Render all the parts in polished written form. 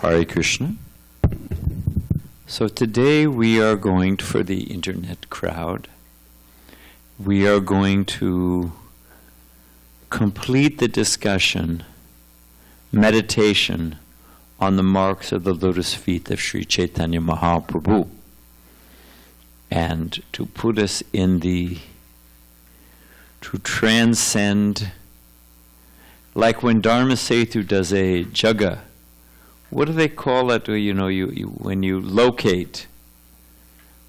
Hare Krishna. So today we are going for the internet crowd. We are going to complete the discussion, meditation on the marks of the lotus feet of Sri Chaitanya Mahaprabhu, and to put us in to transcend, like when Dharma Setu does a jaga. What do they call it? When you locate.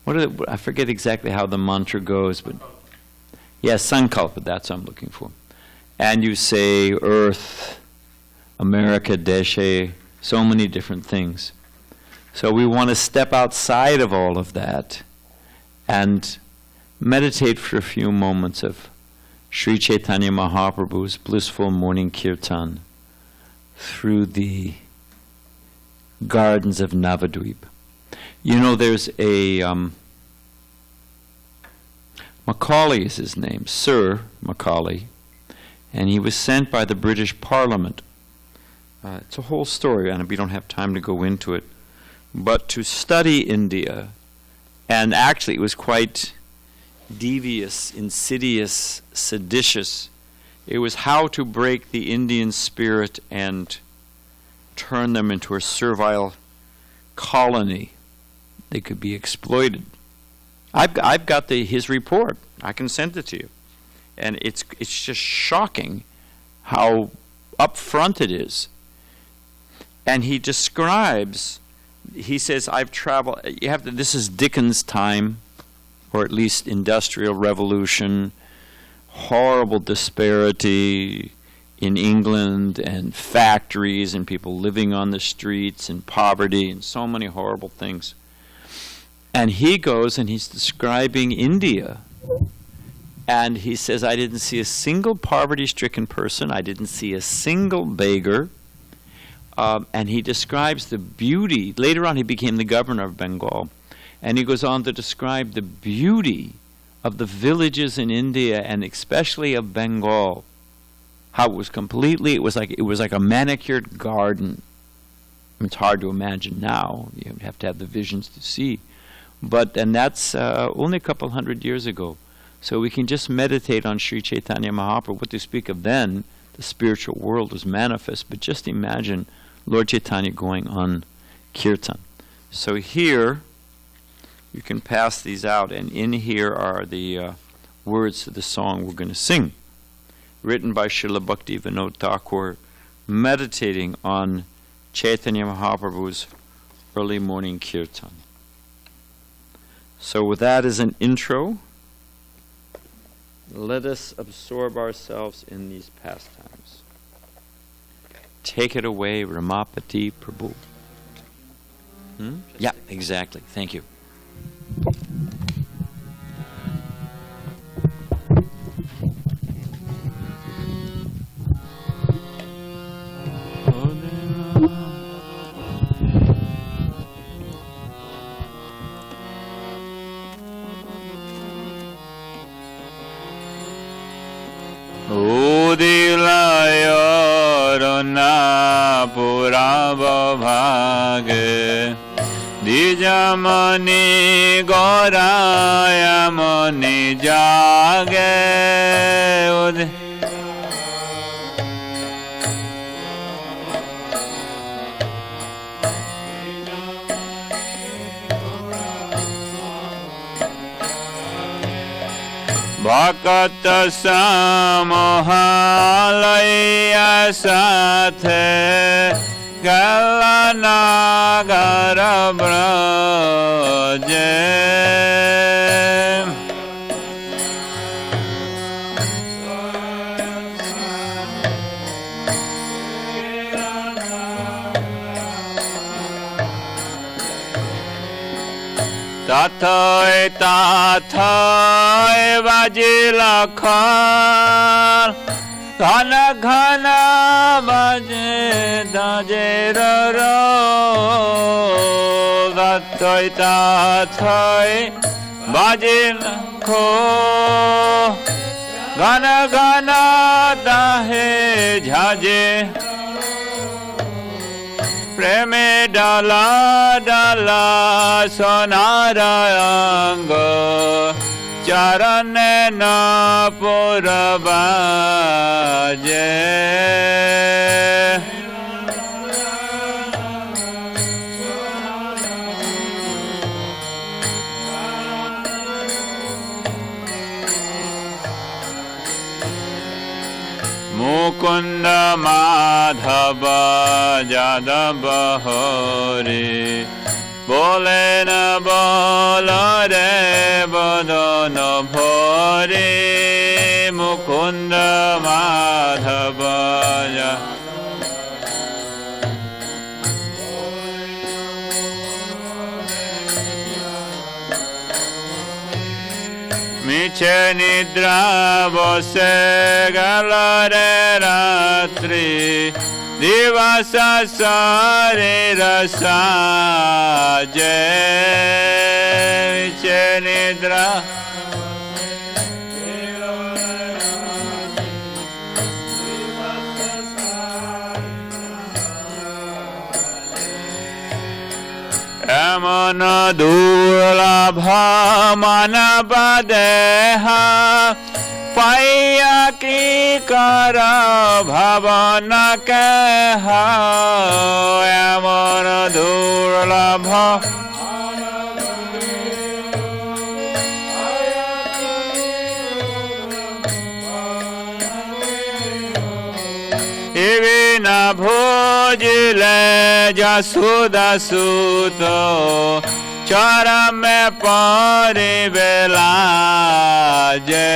I forget exactly how the mantra goes, but sankalpa. That's what I'm looking for. And you say Earth, America, Deshe, so many different things. So we want to step outside of all of that and meditate for a few moments of Sri Chaitanya Mahaprabhu's blissful morning kirtan through the gardens of Navadvip. There's a Macaulay is his name, Sir Macaulay, and he was sent by the British Parliament. It's a whole story, and we don't have time to go into it, but to study India, and actually it was quite devious, insidious, seditious. It was how to break the Indian spirit and turn them into a servile colony. They could be exploited. I've got his report. I can send it to you. And it's just shocking how upfront it is. And he describes, he says, I've traveled, this is Dickens' time, or at least Industrial Revolution, horrible disparity in England, and factories, and people living on the streets, and poverty, and so many horrible things. And he goes and he's describing India, and he says, I didn't see a single poverty-stricken person, I didn't see a single beggar, and he describes the beauty. Later on he became the governor of Bengal, and he goes on to describe the beauty of the villages in India, and especially of Bengal. How it was like a manicured garden. It's hard to imagine now. You have to have the visions to see. And that's only a couple hundred years ago. So we can just meditate on Sri Chaitanya Mahaprabhu. What to speak of then, the spiritual world was manifest. But just imagine Lord Chaitanya going on kirtan. So here, you can pass these out. And in here are the words to the song we're going to sing, written by Srila Bhakti Vinod Thakur, meditating on Chaitanya Mahaprabhu's early morning kirtan. So with that as an intro, let us absorb ourselves in these pastimes. Take it away, Ramapati Prabhu. Yeah, exactly. Thank you. Dijamani Gauraya Mani Jage Bhakata Samohalaya Sathe Galanagara Braje Tathoy tathoy vajilakhan Ghana ghana baje daje ro Tathoy tathoy vajilakho Ghana ghana dahe jhaje প্রেমে ডালা ডালা সোনার অঙ্গ চরণে না পুরবাজে মুকুন্দ মাধব যাদব হরে বলেন বল রে বদন ভরে মুকুন্দ মাধব মিছে নিদ্রা বসে গেল রে রাত্রি দিবস শরীর সাজে মিছে নিদ্রা এমন দুর্লভ মানব দেহ পাইয়া কি কর ভাবন কেহ এমন দুর্লভ না ভোজলে যশোদা সুত চরমে পরিবেলা যে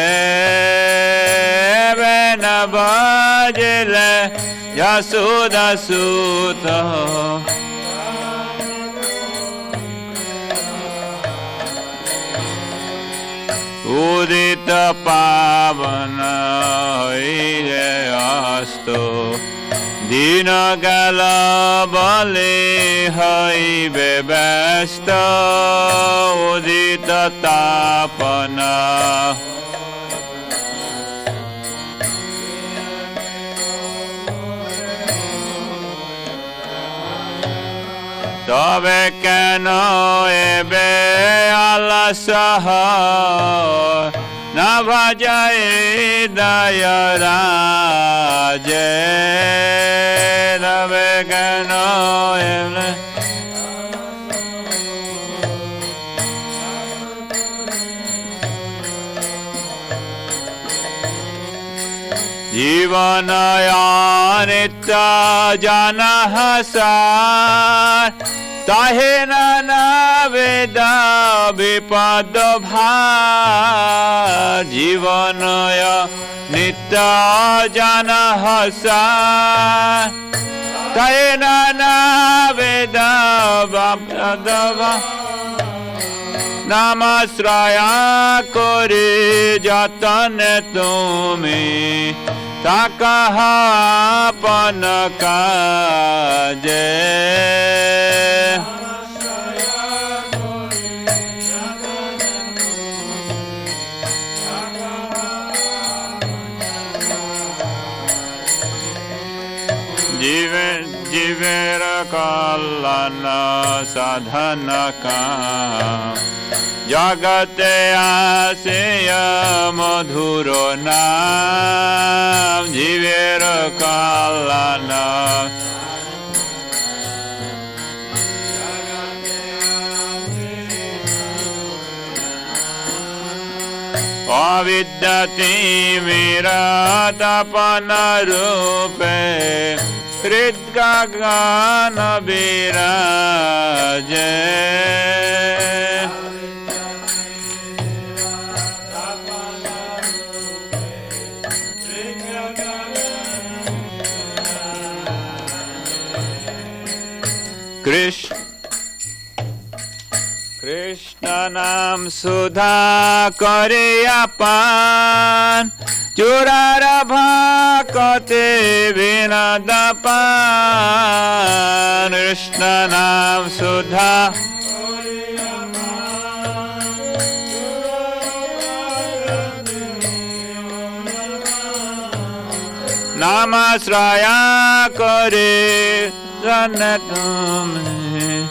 না ভোজলে যশোদা সুত উদিত পাবন হইলে অস্ত দিন গেল বলে হইবে ব্যস্ত উদিত তাপন তবে কেন এবে আলস না ভাজায় দয়রাজে তবে কেন এবে জীবন নিত্য জন হাসার তাহে নানা বেদ বিপদ ভার জীবন নিত্য জন হাসার তাহে নানা বেদ বিপদ ভার নামাশ্রয়া করে যতন তুমি তাকাহ আপন কাজে জীবের কল্যাণ সাধন কাম জগতে আসে মধুর নাম জীবের কল্যাণ অবিদ্যতি মেরা তপন রূপে হৃদগান বিরাজে কৃষ্ণ নাম সুধা করে আপান চূড়ার ভাকতে বিনোদ পান কৃষ্ণ নাম সুধা নামাশ্রয়া করে Janatame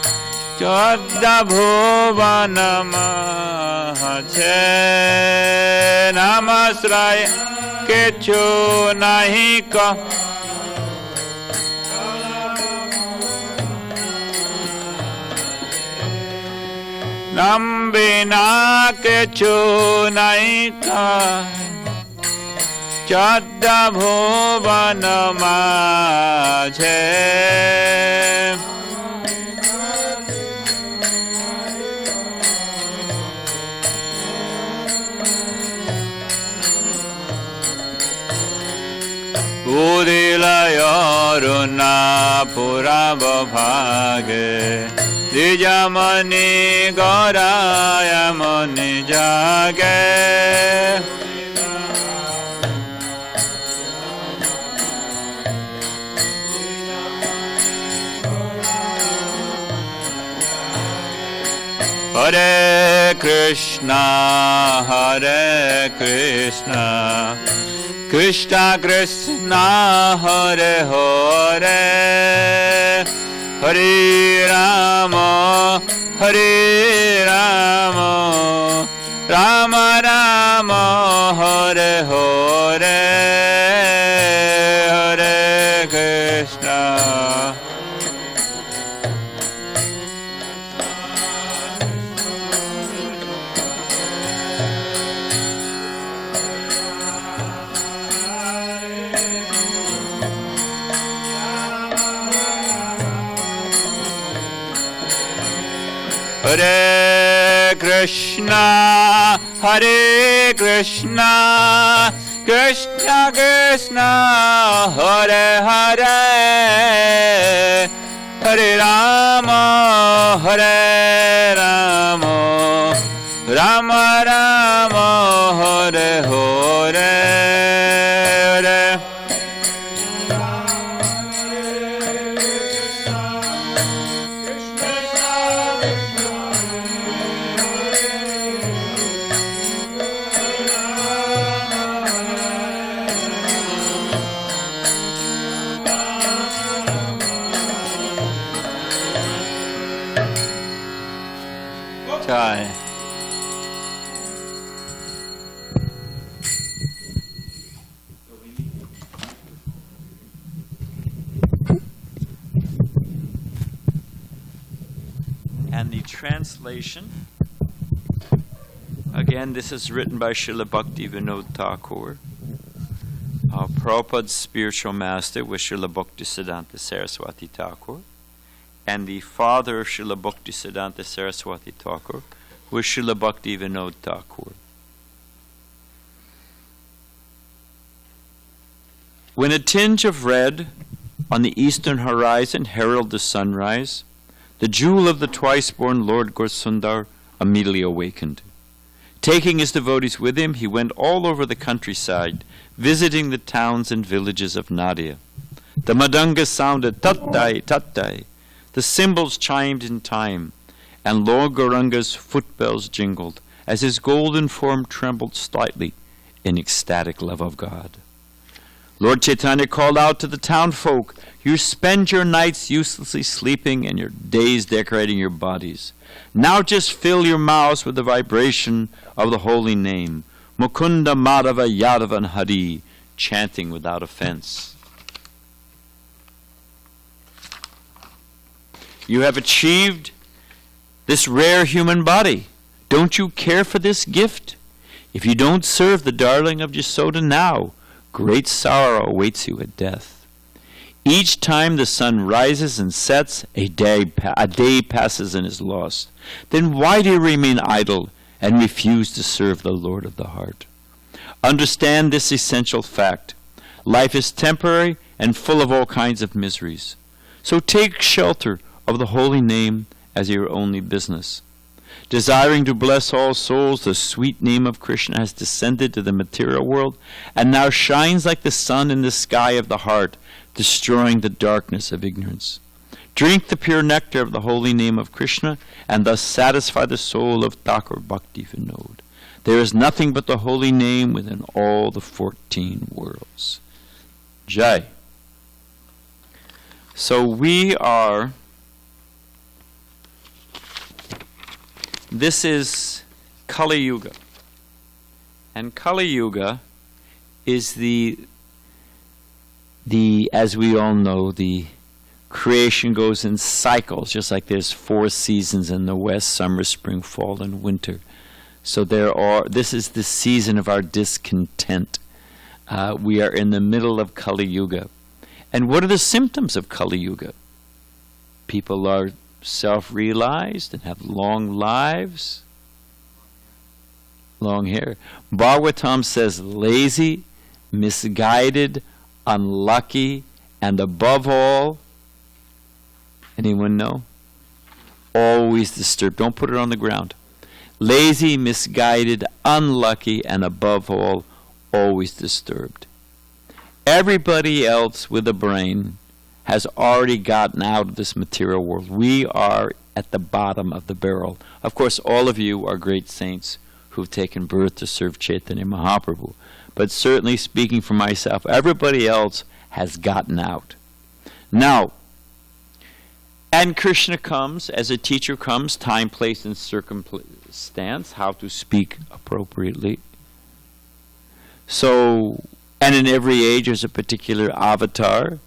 Chodda Bhuvanamache Namasraya Kechu Nahika Nambina Kechu Nahika Chodda Bhuvanamache Udilayoruna Purabhavage Dijamani Gaurayamani Jage Hare Krishna Krishna Krishna Hare Hare Hare Rama Rama Rama Hare Hare Hare Krishna Hare Krishna Krishna Krishna Hare Hare Hare Rama Rama Rama Hare Hare Hare Jai. And the translation, again, this is written by Srila Bhakti Vinod Thakur. Prabhupada's spiritual master was Srila Bhaktisiddhanta Saraswati Thakur. And the father of Srila Bhaktisiddhanta Saraswati Thakur was Srila Bhakti Vinod Thakur. When a tinge of red on the eastern horizon heralded the sunrise, the jewel of the twice-born Lord Gorsundar immediately awakened. Taking his devotees with him, he went all over the countryside, visiting the towns and villages of Nadia. The madanga sounded tattai, tattai. The cymbals chimed in time, and Lord Gauranga's footbells jingled, as his golden form trembled slightly in ecstatic love of God. Lord Chaitanya called out to the town folk, "You spend your nights uselessly sleeping and your days decorating your bodies. Now just fill your mouths with the vibration of the holy name, Mukunda Madhava Yadava and Hari, chanting without offense." You have achieved this rare human body. Don't you care for this gift? If you don't serve the darling of Yasoda now, great sorrow awaits you at death. Each time the sun rises and sets, a day passes and is lost. Then why do you remain idle and refuse to serve the Lord of the heart? Understand this essential fact. Life is temporary and full of all kinds of miseries. So take shelter of the holy name as your only business. Desiring to bless all souls, the sweet name of Krishna has descended to the material world and now shines like the sun in the sky of the heart, destroying the darkness of ignorance. Drink the pure nectar of the holy name of Krishna and thus satisfy the soul of Thakur Bhakti Vinod. There is nothing but the holy name within all the 14 worlds. Jai. So we are, this is Kali Yuga. And Kali Yuga is the, as we all know, the creation goes in cycles, just like there's 4 seasons in the West: summer, spring, fall, and winter. So this is the season of our discontent. We are in the middle of Kali Yuga. And what are the symptoms of Kali Yuga? People are self-realized and have long lives. Long hair. Bhagavatam says lazy, misguided, unlucky, and above all, anyone know? Always disturbed. Don't put it on the ground. Lazy, misguided, unlucky, and above all, always disturbed. Everybody else with a brain has already gotten out of this material world. We are at the bottom of the barrel. Of course, all of you are great saints who've taken birth to serve Chaitanya Mahaprabhu. But certainly, speaking for myself, everybody else has gotten out. Now, and Krishna comes, as a teacher comes, time, place, and circumstance, how to speak appropriately. So, and in every age there's a particular avatar.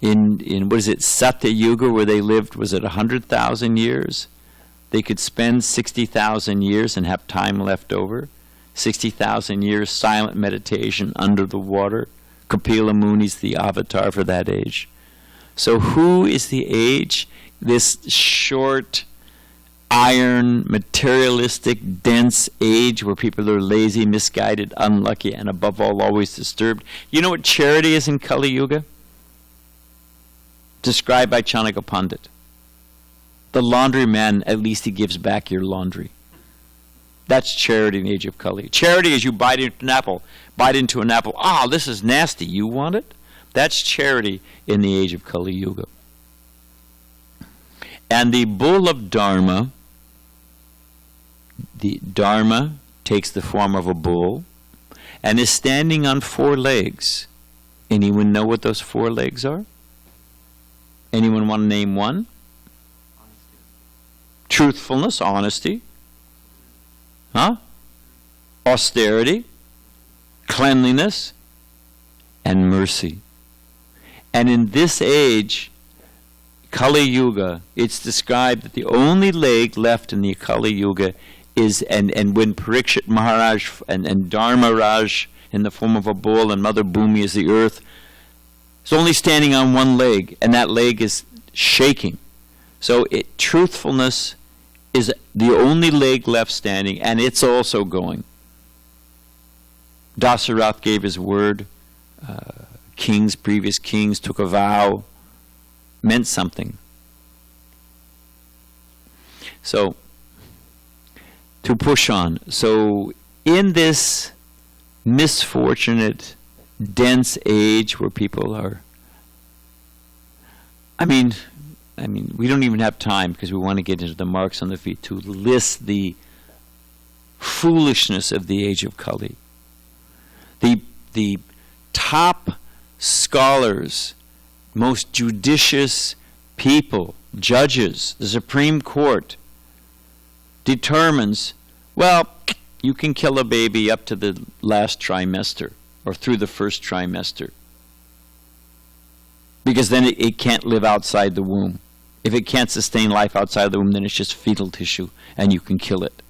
In what is it, Satya Yuga, where they lived, was it 100,000 years? They could spend 60,000 years and have time left over. 60,000 years silent meditation under the water. Kapila Muni's the avatar for that age. So who is the age? This short, iron, materialistic, dense age where people are lazy, misguided, unlucky, and above all, always disturbed. You know what charity is in Kali Yuga? Described by Chanaka Pandit. The laundryman, at least he gives back your laundry. That's charity in the age of Kali. Charity is you bite into an apple. Ah, this is nasty. You want it? That's charity in the age of Kali Yuga. And the bull of Dharma, the Dharma takes the form of a bull and is standing on 4 legs. Anyone know what those 4 legs are? Anyone want to name one? Truthfulness, honesty. Austerity, cleanliness, and mercy. And in this age, Kali Yuga, it's described that the only leg left in the Kali Yuga is, and when Parikshit Maharaj and Dharma Raj in the form of a bull and Mother Bhumi is the earth, is only standing on one leg, and that leg is shaking. So truthfulness is the only leg left standing, and it's also going. Dasarath gave his word. Previous kings took a vow. Meant something. So, to push on. So, in this misfortunate, dense age where people are, I mean, we don't even have time because we want to get into the marks on the feet to list the foolishness of the age of Kali. The top scholars, most judicious people, judges, the Supreme Court determines, well, you can kill a baby up to the last trimester or through the first trimester because then it can't live outside the womb. If it can't sustain life outside the womb, then it's just fetal tissue and you can kill it.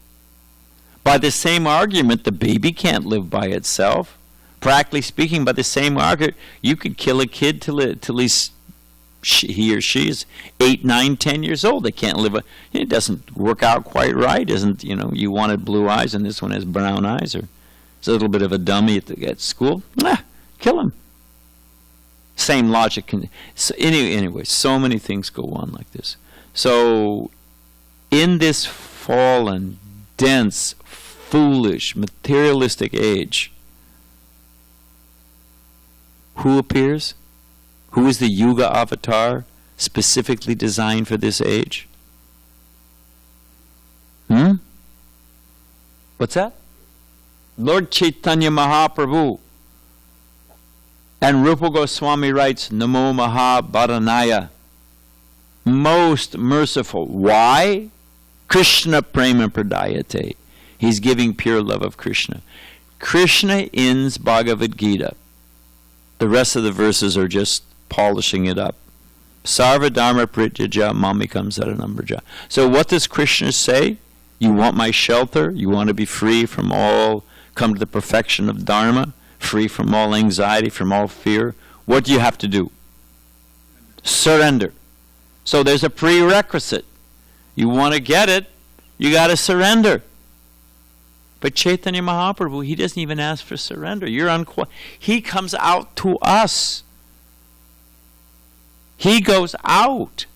By the same argument, the baby can't live by itself. Practically speaking, by the same argument, you could kill a kid till he or she is 8, 9, 10 years old. They can't live. It doesn't work out quite right. You wanted blue eyes and this one has brown eyes, or it's a little bit of a dummy at school. Kill him. Same logic. So anyway, so many things go on like this. So in this fallen, dense, foolish, materialistic age, who appears? Who is the Yuga avatar specifically designed for this age? What's that? Lord Chaitanya Mahaprabhu. And Rupa Goswami writes, Namo Mahabharanaya, most merciful. Why? Krishna Prema Pradayate. He's giving pure love of Krishna. Krishna ends Bhagavad Gita. The rest of the verses are just polishing it up. Sarva Dharma Prityaja Mamikam Saranambraja. So what does Krishna say? You want my shelter? You want to be free from all, come to the perfection of Dharma, free from all anxiety, from all fear? What do you have to do? Surrender. So there's a prerequisite. You want to get it, you got to surrender. But Chaitanya Mahaprabhu, he doesn't even ask for surrender. He comes out to us. He goes out.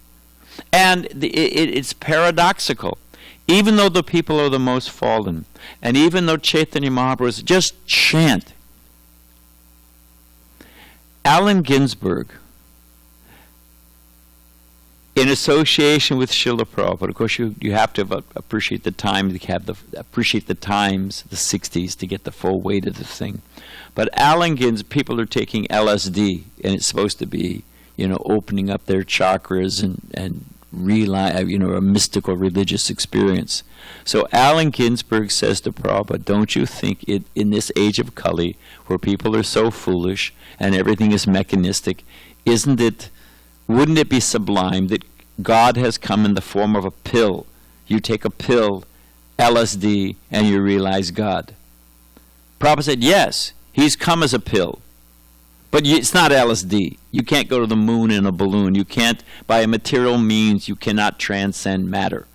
And it's paradoxical. Even though the people are the most fallen, and even though Chaitanya Mahaprabhu is just chant. Allen Ginsberg, in association with Srila Prabhupada, of course you have to appreciate the time, appreciate the times, the 60s, to get the full weight of the thing. But Allen Ginsberg, people are taking LSD, and it's supposed to be, opening up their chakras and a mystical religious experience. So Allen Ginsberg says to Prabhupada, don't you think in this age of Kali, where people are so foolish and everything is mechanistic, wouldn't it be sublime that God has come in the form of a pill? You take a pill, LSD, and you realize God. Prabhupada said, yes, he's come as a pill. But it's not LSD. You can't go to the moon in a balloon. You can't, by a material means, you cannot transcend matter.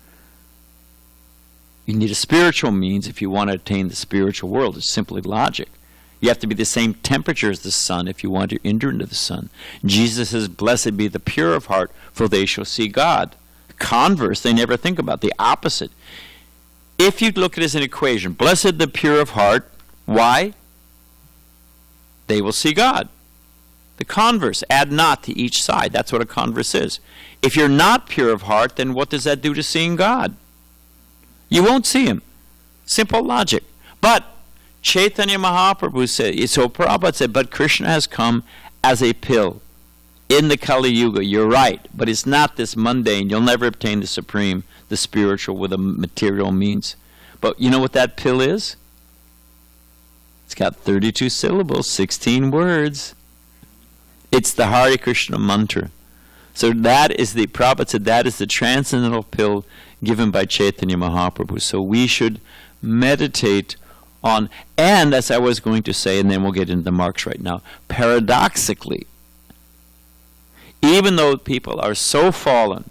You need a spiritual means if you want to attain the spiritual world. It's simply logic. You have to be the same temperature as the sun if you want to enter into the sun. Jesus says, blessed be the pure of heart, for they shall see God. Converse, they never think about. The opposite. If you look at it as an equation, blessed the pure of heart, why? They will see God. The converse, add not to each side. That's what a converse is. If you're not pure of heart, then what does that do to seeing God? You won't see him. Simple logic. But Chaitanya Mahaprabhu said, so Prabhupada said, but Krishna has come as a pill in the Kali Yuga. You're right, but it's not this mundane. You'll never obtain the supreme, the spiritual, with a material means. But you know what that pill is? It's got 32 syllables, 16 words. It's the Hare Krishna mantra. So that is Prabhupada said, that is the transcendental pill given by Chaitanya Mahaprabhu. So we should meditate on, and as I was going to say, and then we'll get into the marks right now, paradoxically, even though people are so fallen,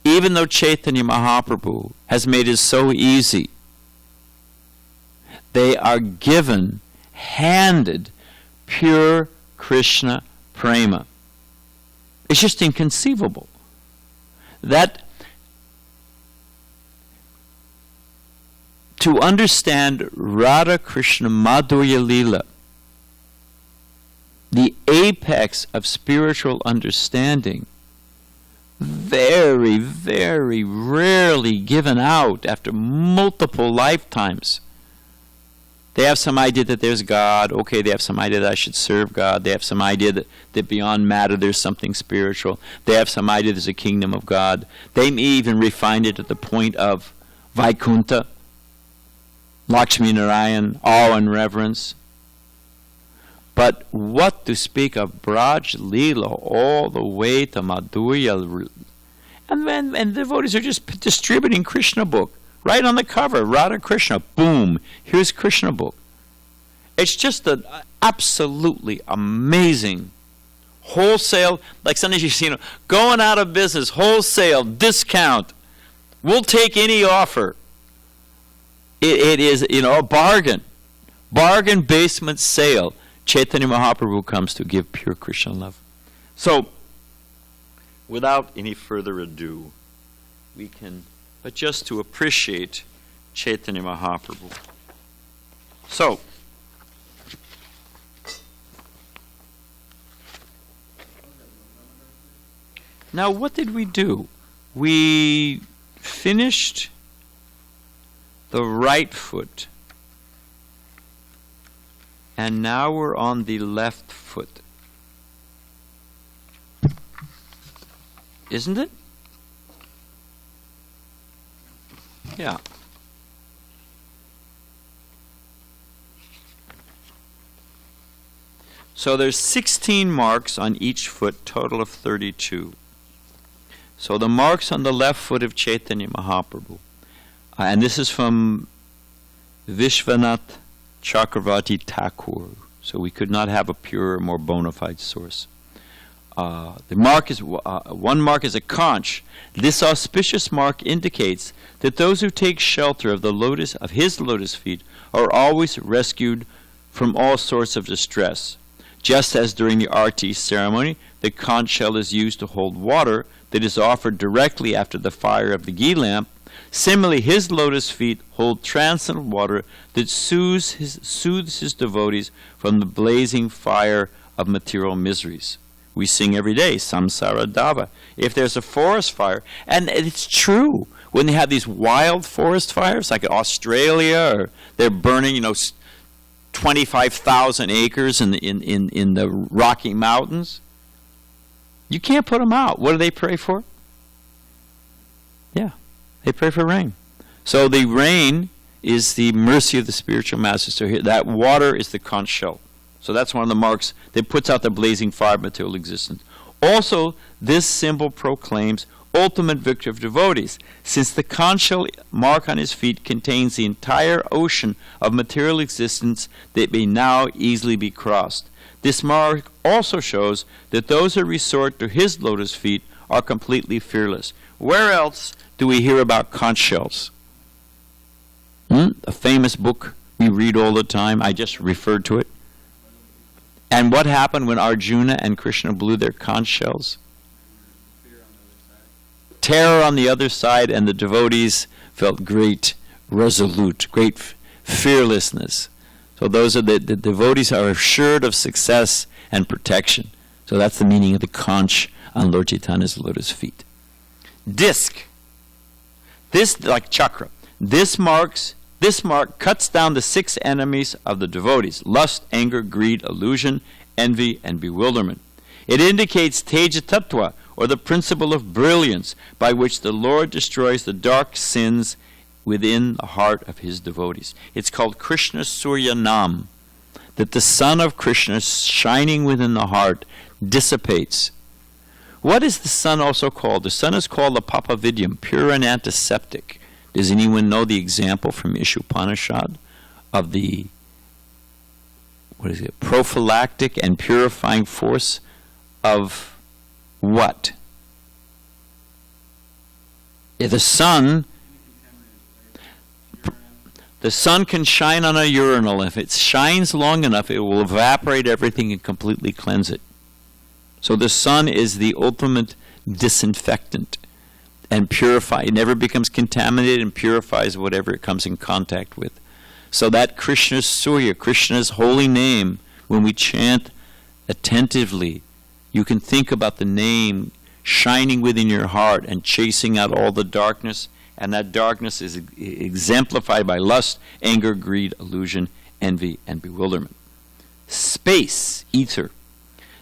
even though Chaitanya Mahaprabhu has made it so easy, they are handed pure Krishna prema. It's just inconceivable. That to understand Radha Krishna Madhurya Lila, the apex of spiritual understanding, very, very rarely given out after multiple lifetimes. They have some idea that there's God. Okay, they have some idea that I should serve God. They have some idea that beyond matter there's something spiritual. They have some idea there's a kingdom of God. They may even refine it to the point of Vaikuntha, Lakshmi Narayan, awe and reverence. But what to speak of Braj Leela all the way to Madhurya? And devotees are just distributing Krishna book. Right on the cover, Radha Krishna, boom, here's Krishna book. It's just an absolutely amazing wholesale, like sometimes you see, going out of business, wholesale, discount. We'll take any offer. It is, a bargain. Bargain basement sale. Chaitanya Mahaprabhu comes to give pure Krishna love. So, without any further ado, we can, but just to appreciate Chaitanya Mahaprabhu. So, now what did we do? We finished the right foot And now we're on the left foot. Isn't it? Yeah. So there's 16 marks on each foot, total of 32. So the marks on the left foot of Chaitanya Mahaprabhu. And this is from Vishwanath Chakravarti Thakur. So we could not have a purer, more bona fide source. The mark is one mark is a conch. This auspicious mark indicates that those who take shelter of the lotus of his lotus feet are always rescued from all sorts of distress. Just as during the arti ceremony, the conch shell is used to hold water that is offered directly after the fire of the ghee lamp, similarly his lotus feet hold transcendent water that soothes his devotees from the blazing fire of material miseries. We sing every day, Samsara Dava. If there's a forest fire, and it's true, when they have these wild forest fires, like in Australia, or they're burning, 25,000 acres in the Rocky Mountains, you can't put them out. What do they pray for? Yeah, they pray for rain. So the rain is the mercy of the spiritual masters. So here, that water is the conch shell. So that's one of the marks that puts out the blazing fire of material existence. Also, this symbol proclaims ultimate victory of devotees, since the conch shell mark on his feet contains the entire ocean of material existence that may now easily be crossed. This mark also shows that those who resort to his lotus feet are completely fearless. Where else do we hear about conch shells? A famous book we read all the time. I just referred to it. And what happened when Arjuna and Krishna blew their conch shells? Terror on the other side, and the devotees felt great fearlessness. So those are the devotees are assured of success and protection. So that's the meaning of the conch on Lord Chaitanya's lotus feet. Disc. This, like chakra, this mark cuts down the 6 enemies of the devotees: lust, anger, greed, illusion, envy, and bewilderment. It indicates Teja Tattva, or the principle of brilliance, by which the Lord destroys the dark sins within the heart of his devotees. It's called Krishna Surya Nam, that the sun of Krishna shining within the heart dissipates. What is the sun also called? The sun is called the Papavidyam, pure and antiseptic. Does anyone know the example from Ishopanishad of the prophylactic and purifying force of what? The sun can shine on a urinal. If it shines long enough, it will evaporate everything and completely cleanse it. So the sun is the ultimate disinfectant and purify. It never becomes contaminated and purifies whatever it comes in contact with. So that Krishna's Surya, Krishna's holy name, when we chant attentively, you can think about the name shining within your heart and chasing out all the darkness, and that darkness is exemplified by lust, anger, greed, illusion, envy, and bewilderment. Space, ether.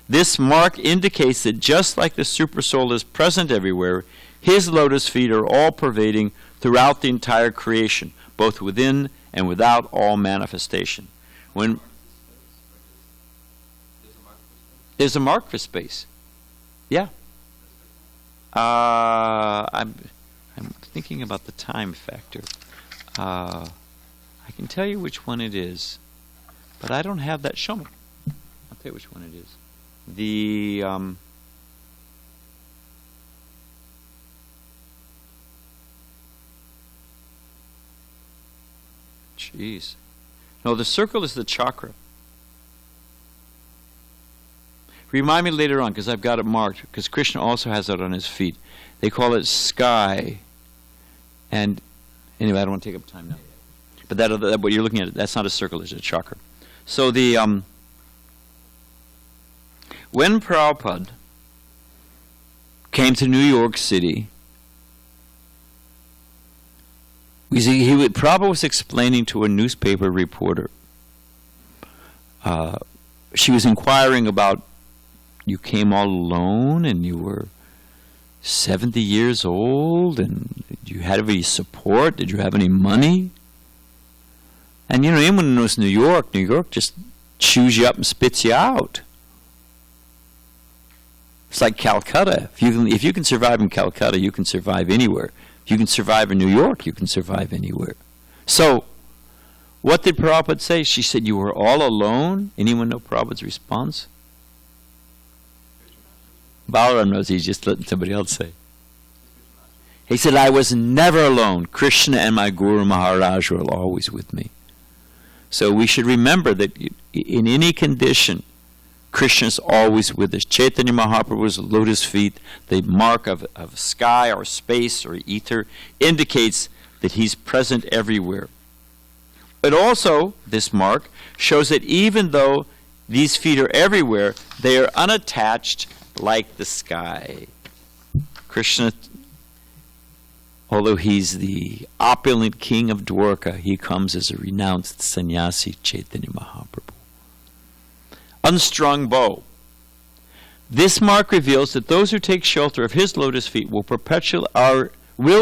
This mark indicates that just like the Supersoul is present everywhere, his lotus feet are all-pervading throughout the entire creation, both within and without all manifestation. There's a mark for space. Yeah. I'm thinking about the time factor. I can tell you which one it is, but I don't have that. Show me. I'll tell you which one it is. Jeez. No, the circle is the chakra. Remind me later on, because I've got it marked, because Krishna also has that on his feet. They call it sky. And anyway, I don't want to take up time now. But that what you're looking at, that's not a circle, it's a chakra. So when Prabhupada came to New York City, Prabhupada was explaining to a newspaper reporter she was inquiring about, you came all alone and you were 70 years old, and did you have any support? Did you have any money? And anyone who knows New York just chews you up and spits you out. It's like Calcutta. If you can survive in Calcutta, you can survive anywhere. If you can survive in New York, you can survive anywhere. So, what did Prabhupada say? She said, you were all alone? Anyone know Prabhupada's response? Balaram knows, he's just letting somebody else say. He said, I was never alone. Krishna and my Guru Maharaj were always with me. So we should remember that in any condition, Krishna is always with us. Chaitanya Mahaprabhu's lotus feet, the mark of sky or space or ether, indicates that he's present everywhere. But also, this mark shows that even though these feet are everywhere, they are unattached like the sky. Krishna, although he's the opulent king of Dwarka, he comes as a renounced sannyasi, Chaitanya Mahaprabhu. Unstrung bow. This mark reveals that those who take shelter of his lotus feet will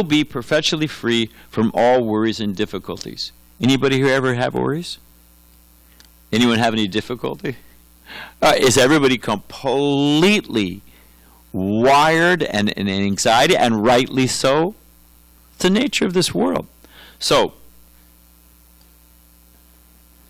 be perpetually free from all worries and difficulties. Anybody here ever have worries? Anyone have any difficulty? Is everybody completely wired and in anxiety, and rightly so? It's the nature of this world. So,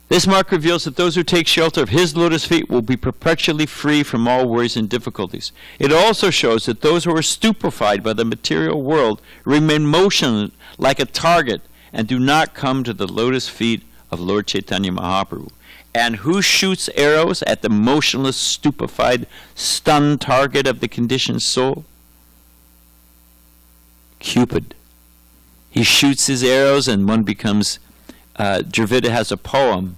this mark reveals that those who take shelter of his lotus feet will be perpetually free from all worries and difficulties. It also shows that those who are stupefied by the material world remain motionless like a target and do not come to the lotus feet of Lord Chaitanya Mahaprabhu. And who shoots arrows at the motionless, stupefied, stunned target of the conditioned soul? Cupid. He shoots his arrows and one becomes, Dravida has a poem,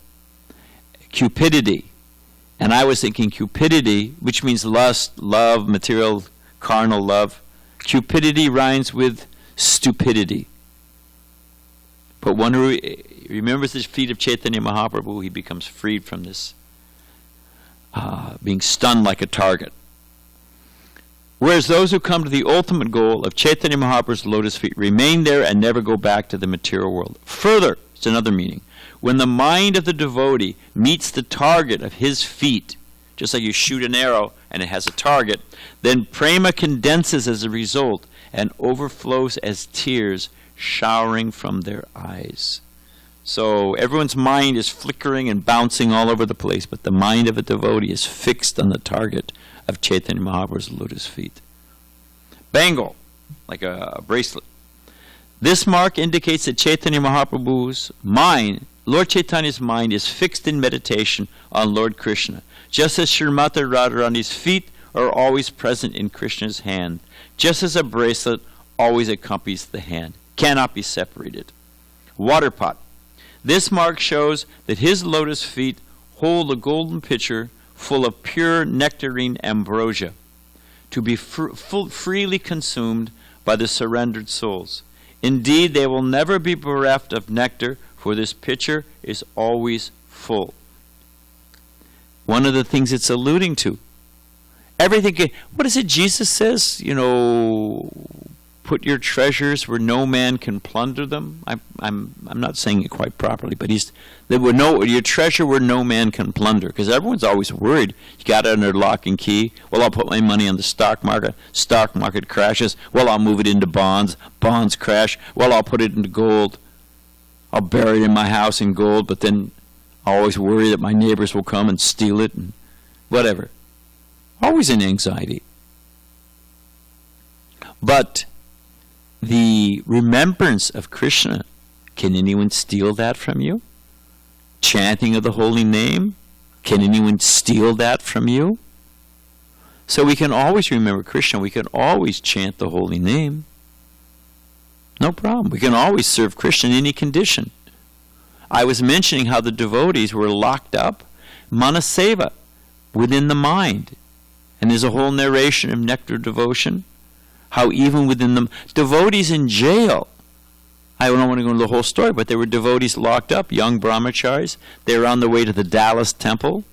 Cupidity. And I was thinking cupidity, which means lust, love, material, carnal love. Cupidity rhymes with stupidity. But one who remembers the feet of Chaitanya Mahaprabhu, he becomes freed from this being stunned like a target. Whereas those who come to the ultimate goal of Chaitanya Mahaprabhu's lotus feet remain there and never go back to the material world. Further, it's another meaning. When the mind of the devotee meets the target of his feet, just like you shoot an arrow and it has a target, then prema condenses as a result and overflows as tears showering from their eyes. So everyone's mind is flickering and bouncing all over the place, but the mind of a devotee is fixed on the target of Chaitanya Mahaprabhu's lotus feet. Bangle, like a bracelet. This mark indicates that Chaitanya Mahaprabhu's mind, Lord Chaitanya's mind, is fixed in meditation on Lord Krishna, just as Srimati Radharani's feet are always present in Krishna's hand, just as a bracelet always accompanies the hand. Cannot be separated. Water pot. This mark shows that his lotus feet hold a golden pitcher full of pure nectarine ambrosia, to be freely consumed by the surrendered souls. Indeed, they will never be bereft of nectar, for this pitcher is always full. One of the things it's alluding to. Everything. What is it Jesus says? Put your treasures where no man can plunder them. I'm not saying it quite properly, but your treasure where no man can plunder, because everyone's always worried. You got it under lock and key. Well, I'll put my money on the stock market. Stock market crashes. Well, I'll move it into bonds. Bonds crash. Well, I'll put it into gold. I'll bury it in my house in gold, but then I always worry that my neighbors will come and steal it and whatever. Always in anxiety. But the remembrance of Krishna, can anyone steal that from you? Chanting of the holy name, can anyone steal that from you? So we can always remember Krishna. We can always chant the holy name. No problem. We can always serve Krishna in any condition. I was mentioning how the devotees were locked up, manaseva, within the mind. And there's a whole narration of nectar devotion. How even within them, devotees in jail. I don't want to go into the whole story, but there were devotees locked up, young brahmacharis. They were on the way to the Dallas temple,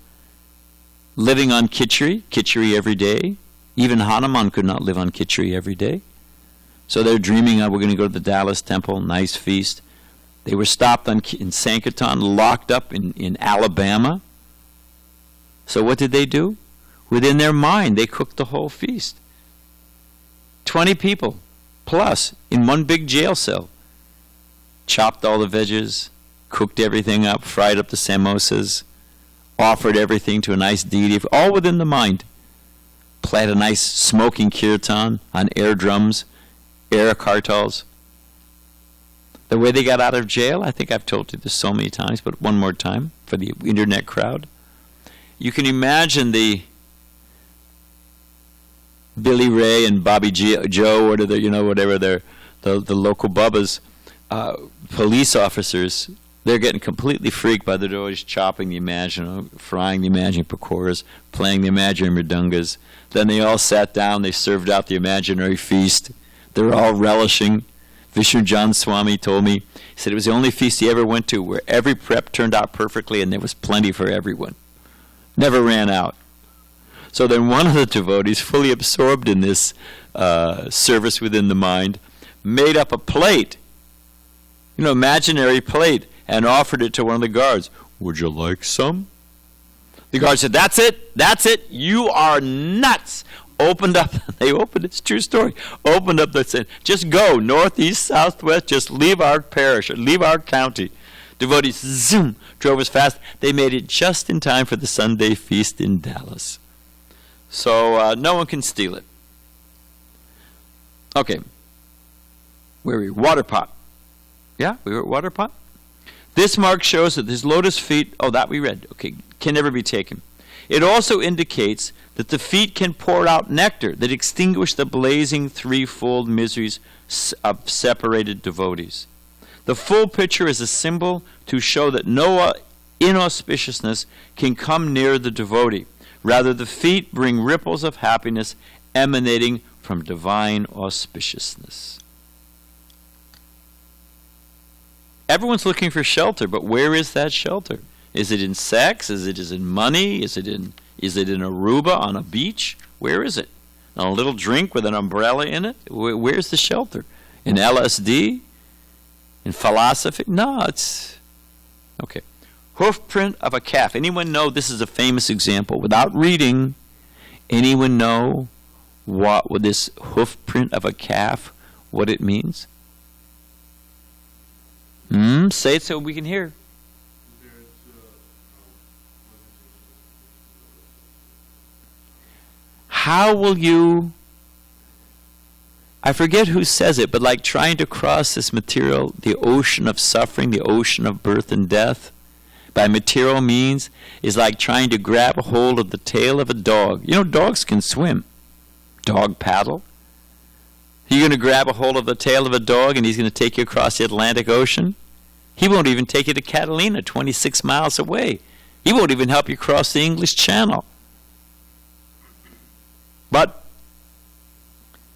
living on khichdi every day. Even Hanuman could not live on khichdi every day. So they're dreaming of, we're going to go to the Dallas temple, nice feast. They were stopped in Sankirtan, locked up in Alabama. So what did they do? Within their mind, they cooked the whole feast. 20 people plus in one big jail cell. Chopped all the veggies, cooked everything up, fried up the samosas, offered everything to a nice deity, all within the mind. Played a nice smoking kirtan on air drums, air kartals. The way they got out of jail, I think I've told you this so many times, but one more time for the internet crowd. You can imagine the Billy Ray and Bobby Joe, or whatever they're, the local bubbas, police officers. They're getting completely freaked by the devotees chopping the imaginary, frying the imaginary pakoras, playing the imaginary mridungas. Then they all sat down, they served out the imaginary feast. They were all relishing. Vishnujan Swami told me, he said it was the only feast he ever went to where every prep turned out perfectly and there was plenty for everyone. Never ran out. So then one of the devotees, fully absorbed in this service within the mind, made up a plate, imaginary plate, and offered it to one of the guards. Would you like some? The guard said, that's it, you are nuts. Opened up, it's a true story, opened up, said, just go, northeast, southwest, just leave our parish, leave our county. Devotees, zoom, drove as fast. They made it just in time for the Sunday feast in Dallas. So no one can steal it. Okay. Where were we? Water pot. Yeah, we were at water pot. This mark shows that his lotus feet, that we read, okay, can never be taken. It also indicates that the feet can pour out nectar that extinguish the blazing threefold miseries of separated devotees. The full picture is a symbol to show that no inauspiciousness can come near the devotee. Rather, the feet bring ripples of happiness emanating from divine auspiciousness. Everyone's looking for shelter, but where is that shelter? Is it in sex? Is it in money? Is it in Aruba on a beach? Where is it? On a little drink with an umbrella in it? Where's the shelter? In LSD? In philosophy? No, it's... Okay. Hoof print of a calf. Anyone know, this is a famous example. Without reading, anyone know what with this hoof print of a calf, what it means? Say it so we can hear. How will you, I forget who says it, but like trying to cross this material, the ocean of suffering, the ocean of birth and death, by material means, is like trying to grab a hold of the tail of a dog. Dogs can swim. Dog paddle. You're going to grab a hold of the tail of a dog and he's going to take you across the Atlantic Ocean? He won't even take you to Catalina, 26 miles away. He won't even help you cross the English Channel. But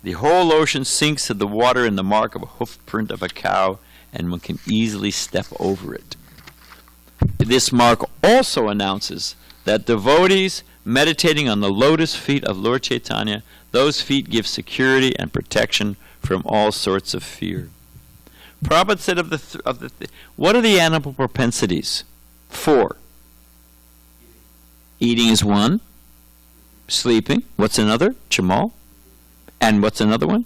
the whole ocean sinks to the water in the mark of a hoof print of a cow, and one can easily step over it. This mark also announces that devotees meditating on the lotus feet of Lord Chaitanya, those feet give security and protection from all sorts of fear. Prabhupada said what are the animal propensities? 4. Eating is one. Sleeping. What's another? Chamal. And what's another one?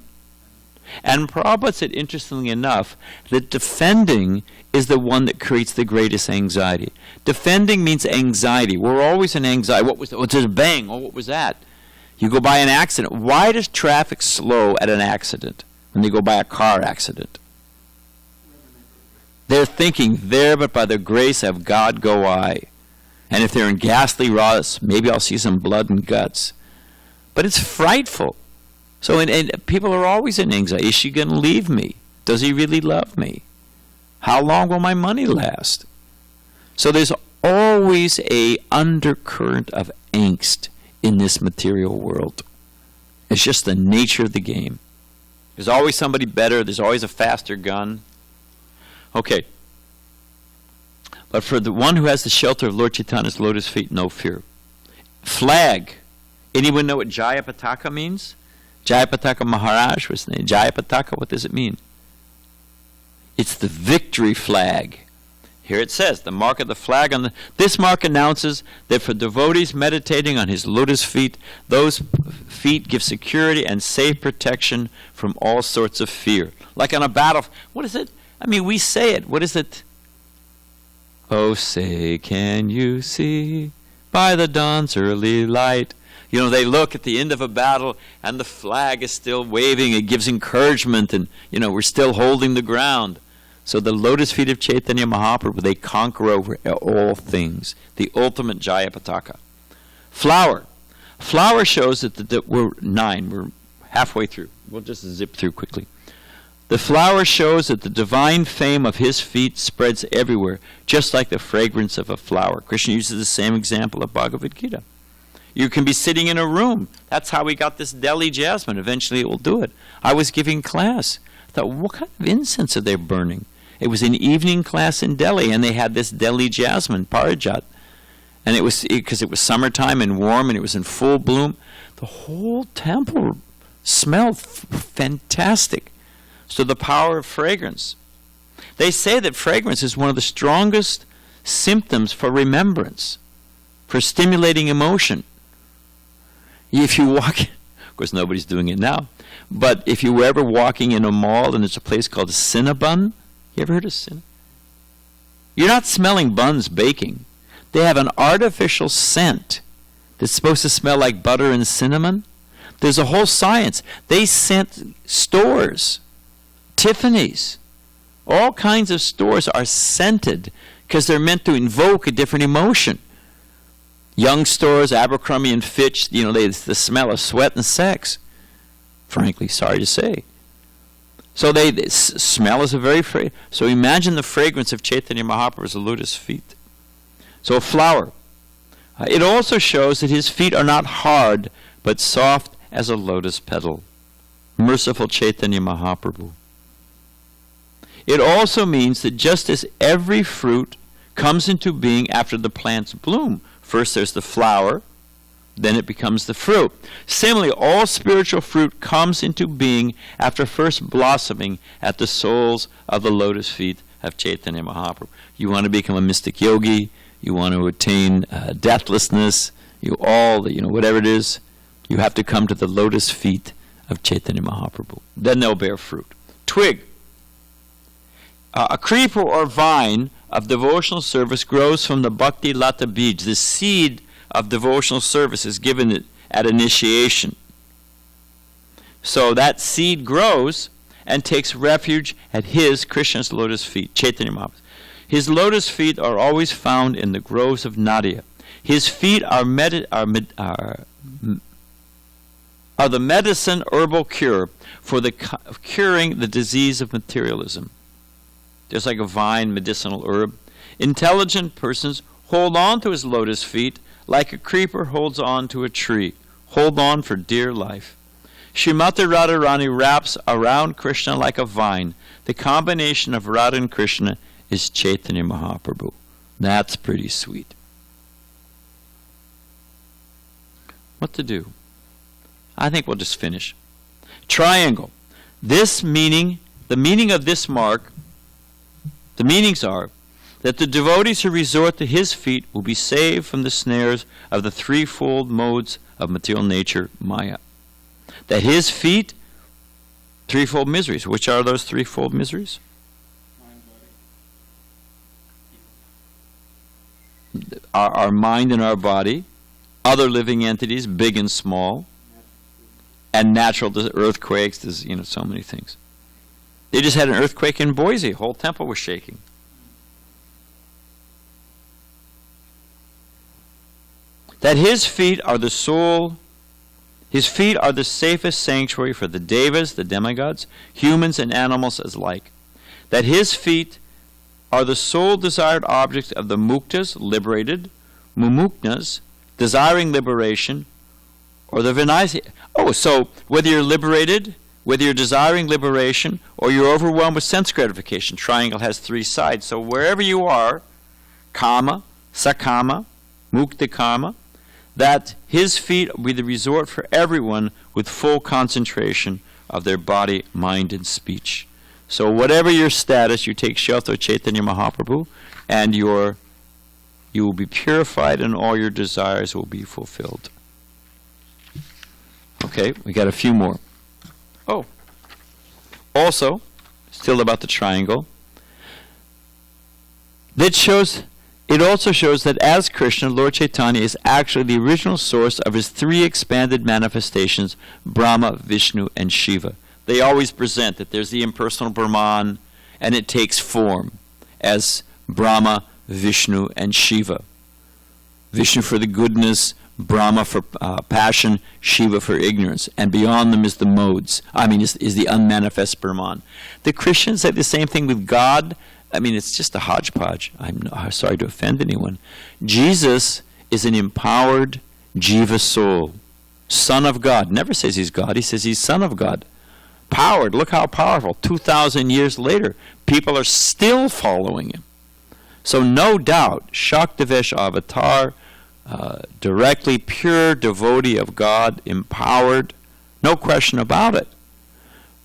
And Prabhupada said, interestingly enough, that defending is the one that creates the greatest anxiety. Defending means anxiety. We're always in anxiety. What was that? What's a bang? Oh, what was that? You go by an accident. Why does traffic slow at an accident when they go by a car accident? They're thinking, there but by the grace of God go I. And if they're in ghastly rust, maybe I'll see some blood and guts. But it's frightful. So and people are always in anxiety. Is she going to leave me? Does he really love me? How long will my money last? So there's always a undercurrent of angst in this material world. It's just the nature of the game. There's always somebody better. There's always a faster gun. Okay. But for the one who has the shelter of Lord Chaitanya's lotus feet, no fear. Flag. Anyone know what Jayapataka means? Jayapataka Maharaj was named. Jayapataka, what does it mean? It's the victory flag. Here it says, the mark of the flag on the... This mark announces that for devotees meditating on his lotus feet, those feet give security and safe protection from all sorts of fear. Like on a battle... What is it? I mean, we say it. What is it? Oh, say, can you see by the dawn's early light? You know, they look at the end of a battle and the flag is still waving. It gives encouragement and, you know, we're still holding the ground. So the lotus feet of Chaitanya Mahaprabhu, they conquer over all things. The ultimate Jayapataka. Flower. Flower shows that we're 9. We're halfway through. We'll just zip through quickly. The flower shows that the divine fame of his feet spreads everywhere, just like the fragrance of a flower. Krishna uses the same example of Bhagavad Gita. You can be sitting in a room. That's how we got this Delhi jasmine. Eventually it will do it. I was giving class. I thought, what kind of incense are they burning? It was an evening class in Delhi, and they had this Delhi jasmine, Parijat. And it was because it was summertime and warm, and it was in full bloom. The whole temple smelled fantastic. So the power of fragrance. They say that fragrance is one of the strongest symptoms for remembrance, for stimulating emotion. If you walk, of course nobody's doing it now, but if you were ever walking in a mall and there's a place called Cinnabon, you ever heard of Cinnabon? You're not smelling buns baking. They have an artificial scent that's supposed to smell like butter and cinnamon. There's a whole science. They scent stores. Tiffany's, all kinds of stores are scented because they're meant to invoke a different emotion. Young stores, Abercrombie and Fitch, you know, the smell of sweat and sex. Frankly, sorry to say. So smell is a very so imagine the fragrance of Chaitanya Mahaprabhu's lotus feet. So a flower. It also shows that his feet are not hard but soft as a lotus petal. Merciful Chaitanya Mahaprabhu. It also means that just as every fruit comes into being after the plants bloom, first there's the flower, then it becomes the fruit. Similarly, all spiritual fruit comes into being after first blossoming at the soles of the lotus feet of Chaitanya Mahaprabhu. You want to become a mystic yogi, you want to attain deathlessness, whatever it is, you have to come to the lotus feet of Chaitanya Mahaprabhu. Then they'll bear fruit. Twig. A creeper or vine of devotional service grows from the bhakti lata bij. The seed of devotional service is given at initiation. So that seed grows and takes refuge at Krishna's lotus feet, Chaitanya Mahaprabhu. His lotus feet are always found in the groves of Nadia. His feet are the medicine herbal cure for curing the disease of materialism. Just like a vine, medicinal herb. Intelligent persons hold on to his lotus feet like a creeper holds on to a tree. Hold on for dear life. Srimati Radharani wraps around Krishna like a vine. The combination of Radha and Krishna is Chaitanya Mahaprabhu. That's pretty sweet. What to do? I think we'll just finish. Triangle. The meaning of this mark, the meanings are that the devotees who resort to his feet will be saved from the snares of the threefold modes of material nature, Maya. That his feet, threefold miseries. Which are those threefold miseries? Our mind and our body, other living entities, big and small, and natural earthquakes. There's so many things. They just had an earthquake in Boise. The whole temple was shaking. That his feet are the safest sanctuary for the devas, the demigods, humans and animals as like. That his feet are the sole desired object of the muktas, liberated, mumuknas, desiring liberation, or the vinayasi. Oh, so whether you're liberated Whether you're desiring liberation or you're overwhelmed with sense gratification, triangle has three sides. So wherever you are, kama, sakama, mukta kama, that his feet will be the resort for everyone with full concentration of their body, mind, and speech. So whatever your status, you take shelter of Chaitanya Mahaprabhu, and you will be purified and all your desires will be fulfilled. Okay, we got a few more. Oh, also, still about the triangle, it also shows that as Krishna, Lord Chaitanya is actually the original source of his three expanded manifestations, Brahma, Vishnu, and Shiva. They always present that there's the impersonal Brahman, and it takes form as Brahma, Vishnu, and Shiva. Vishnu for the goodness, Brahma for passion, Shiva for ignorance, and beyond them is the modes. Is the unmanifest Brahman. The Christians say the same thing with God. It's just a hodgepodge. I'm sorry to offend anyone. Jesus is an empowered Jiva soul, Son of God. Never says he's God. He says he's Son of God. Powered. Look how powerful. 2,000 years later, people are still following him. So no doubt, Shaktivesh avatar, directly pure devotee of God, empowered, no question about it.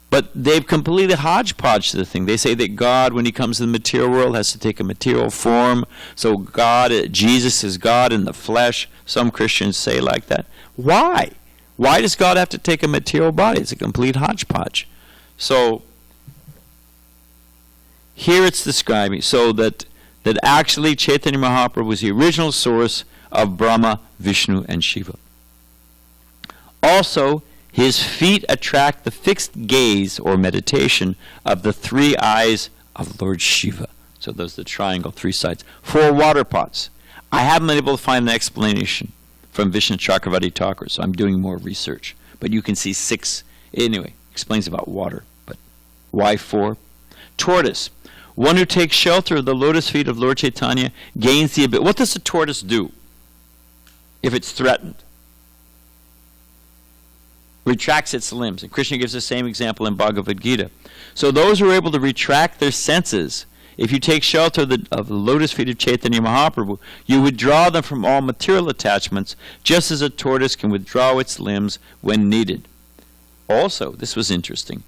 But they've completely hodgepodged the thing. They say that God, when he comes to the material world, has to take a material form. So Jesus is God in the flesh. Some Christians say like that. Why? Why does God have to take a material body? It's a complete hodgepodge. So here it's describing so that actually Chaitanya Mahaprabhu was the original source of Brahma, Vishnu, and Shiva. Also, his feet attract the fixed gaze or meditation of the three eyes of Lord Shiva. So there's the triangle, three sides. 4 water pots. I haven't been able to find an explanation from Vishnu Chakravarti Thakur, so I'm doing more research. But you can see 6. Anyway, explains about water. But why 4? Tortoise. One who takes shelter of the lotus feet of Lord Chaitanya gains the ability. What does a tortoise do if it's threatened? Retracts its limbs. And Krishna gives the same example in Bhagavad Gita. So those who are able to retract their senses, if you take shelter of the lotus feet of Chaitanya Mahaprabhu, you withdraw them from all material attachments, just as a tortoise can withdraw its limbs when needed. Also, this was interesting,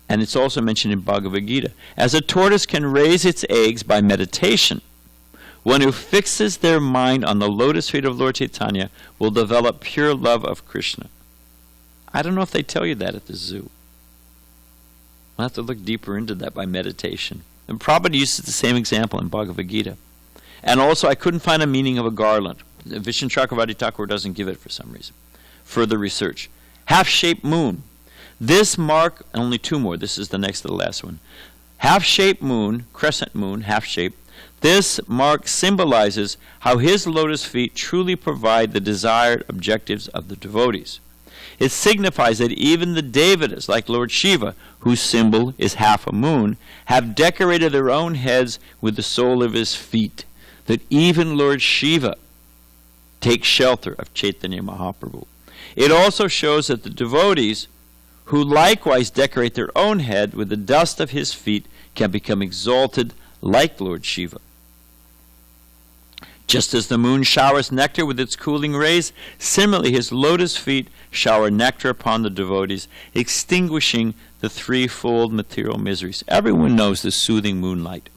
and it's also mentioned in Bhagavad Gita, as a tortoise can raise its eggs by meditation, one who fixes their mind on the lotus feet of Lord Chaitanya will develop pure love of Krishna. I don't know if they tell you that at the zoo. I'll have to look deeper into that by meditation. And Prabhupada uses the same example in Bhagavad Gita. And also, I couldn't find a meaning of a garland. Vishnu Chakravarti Thakur doesn't give it for some reason. Further research. Half-shaped moon. This mark, only 2 more, this is the next to the last one. Half-shaped moon, crescent moon, half-shaped. This mark symbolizes how his lotus feet truly provide the desired objectives of the devotees. It signifies that even the Devatas, like Lord Shiva, whose symbol is half a moon, have decorated their own heads with the sole of his feet, that even Lord Shiva takes shelter of Chaitanya Mahaprabhu. It also shows that the devotees, who likewise decorate their own head with the dust of his feet, can become exalted like Lord Shiva. Just as the moon showers nectar with its cooling rays, similarly his lotus feet shower nectar upon the devotees, extinguishing the threefold material miseries. Everyone knows the soothing moonlight.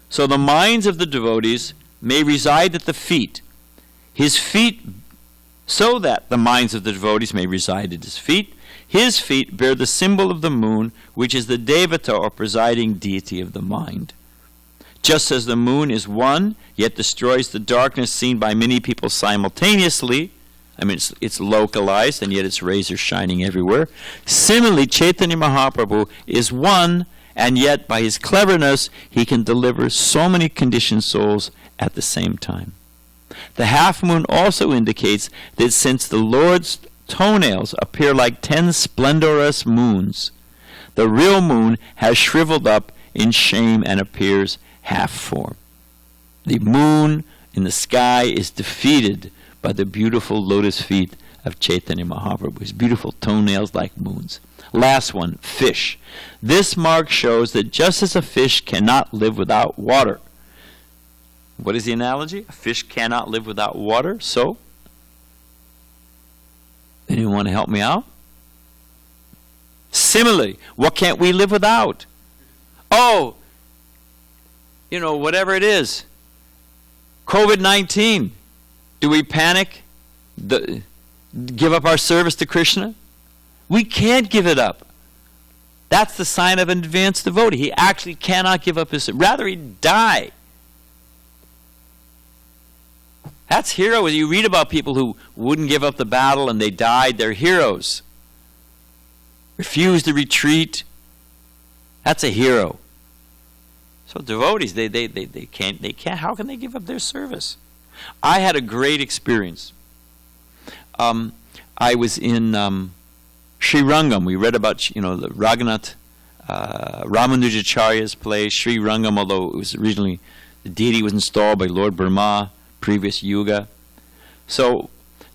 So the minds of the devotees may reside at the feet. His feet, so that the minds of the devotees may reside at his feet. His feet bear the symbol of the moon, which is the Devata or presiding deity of the mind. Just as the moon is one, yet destroys the darkness seen by many people simultaneously, it's localized, and yet its rays are shining everywhere. Similarly, Chaitanya Mahaprabhu is one, and yet by his cleverness, he can deliver so many conditioned souls at the same time. The half moon also indicates that since the Lord's toenails appear like 10 splendorous moons, the real moon has shriveled up in shame and appears half form. The moon in the sky is defeated by the beautiful lotus feet of Chaitanya Mahaprabhu, his beautiful toenails like moons. Last one, fish. This mark shows that just as a fish cannot live without water. What is the analogy? A fish cannot live without water, so? Anyone want to help me out? Similarly, what can't we live without? Oh, whatever it is. COVID-19. Do we panic? Give up our service to Krishna? We can't give it up. That's the sign of an advanced devotee. He actually cannot give up his... Rather, he'd die. That's hero. You read about people who wouldn't give up the battle and they died. They're heroes. Refused to retreat. That's a hero. So devotees, they can't. How can they give up their service? I had a great experience. I was in Sri Rangam. We read about the Raghunath Ramanujacharya's place, Sri Rangam, although it was originally the deity was installed by Lord Brahma, previous yuga. So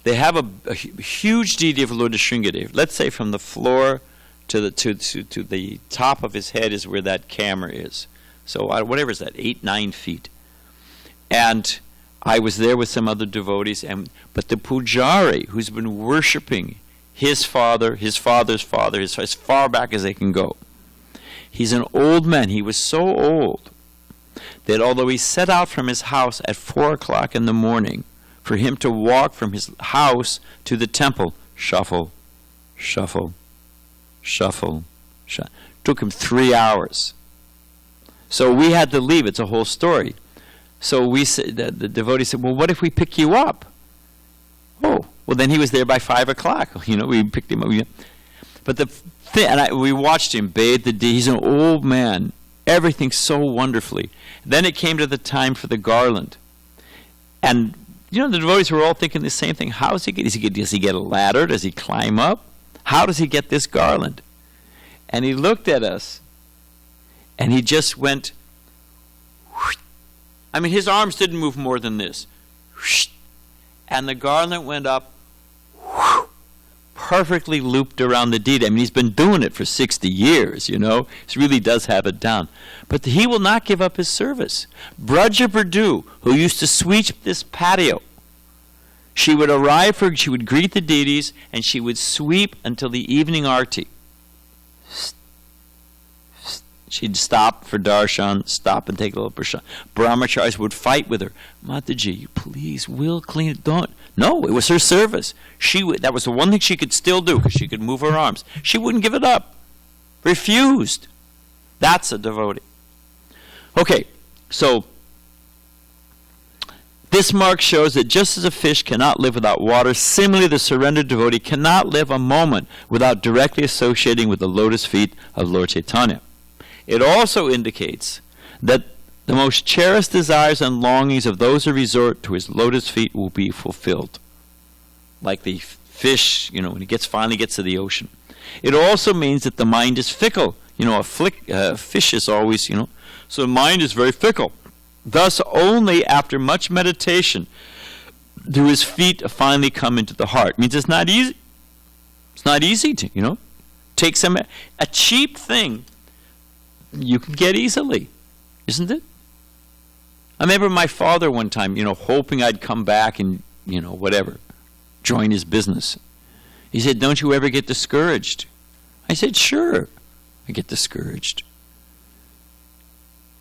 they have a huge deity of Lord Shringadev. Let's say from the floor to the top of his head is where that camera is. So whatever is that, 8-9 feet. And I was there with some other devotees, but the pujari who's been worshiping his father, his father's father, as far back as they can go. He's an old man. He was so old that although he set out from his house at 4 o'clock in the morning, for him to walk from his house to the temple, shuffle, shuffle, shuffle, shuffle, took him 3 hours. So we had to leave. It's a whole story. So we said, the devotee said, well, what if we pick you up? Oh, well, then he was there by 5 o'clock. We picked him up. But we watched him bathe the deity. He's an old man. Everything so wonderfully. Then it came to the time for the garland. And, the devotees were all thinking the same thing. How does he get? Does he get a ladder? Does he climb up? How does he get this garland? And he looked at us. And he just went, whoosh. I mean, his arms didn't move more than this. Whoosh. And the garland went up, whoosh, perfectly looped around the deity. I mean, he's been doing it for 60 years, He really does have it down. But he will not give up his service. Braja Purdu, who used to sweep this patio, she would she would greet the deities, and she would sweep until the evening arti. She'd stop for darshan, stop and take a little prasad. Brahmacharis would fight with her. Mataji, you please will clean it. Don't. No, it was her service. That was the one thing she could still do because she could move her arms. She wouldn't give it up. Refused. That's a devotee. Okay, so this mark shows that just as a fish cannot live without water, similarly the surrendered devotee cannot live a moment without directly associating with the lotus feet of Lord Chaitanya. It also indicates that the most cherished desires and longings of those who resort to his lotus feet will be fulfilled. Like the fish, when he finally gets to the ocean. It also means that the mind is fickle. A fish is always, so the mind is very fickle. Thus, only after much meditation do his feet finally come into the heart. It means it's not easy. It's not easy to, take a cheap thing you can get easily, isn't it? I remember my father one time, hoping I'd come back and, join his business. He said, don't you ever get discouraged? I said, sure, I get discouraged.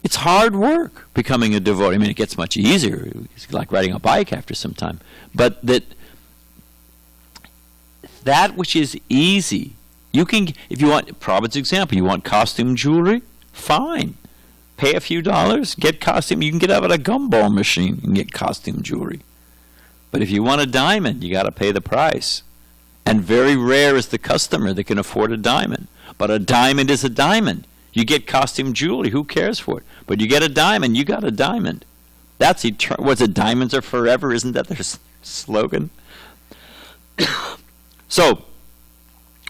It's hard work becoming a devotee. I mean, it gets much easier. It's like riding a bike after some time. But that which is easy, you can, if you want, Prabhupada's example, you want costume jewelry? Fine. Pay a few dollars, get costume. You can get out of a gumball machine and get costume jewelry. But if you want a diamond, you got to pay the price. And very rare is the customer that can afford a diamond. But a diamond is a diamond. You get costume jewelry, who cares for it? But you get a diamond, you got a diamond. That's eternal. What's it? Diamonds are forever, isn't that their slogan? So,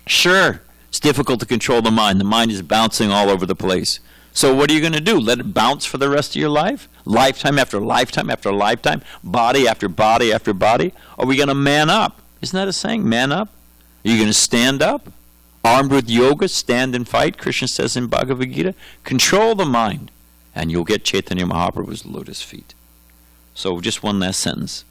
sure, it's difficult to control the mind. The mind is bouncing all over the place. So what are you going to do? Let it bounce for the rest of your life? Lifetime after lifetime after lifetime? Body after body after body? Are we going to man up? Isn't that a saying? Man up? Are you going to stand up? Armed with yoga, stand and fight, Krishna says in Bhagavad Gita. Control the mind, and you'll get Chaitanya Mahaprabhu's lotus feet. So just one last sentence.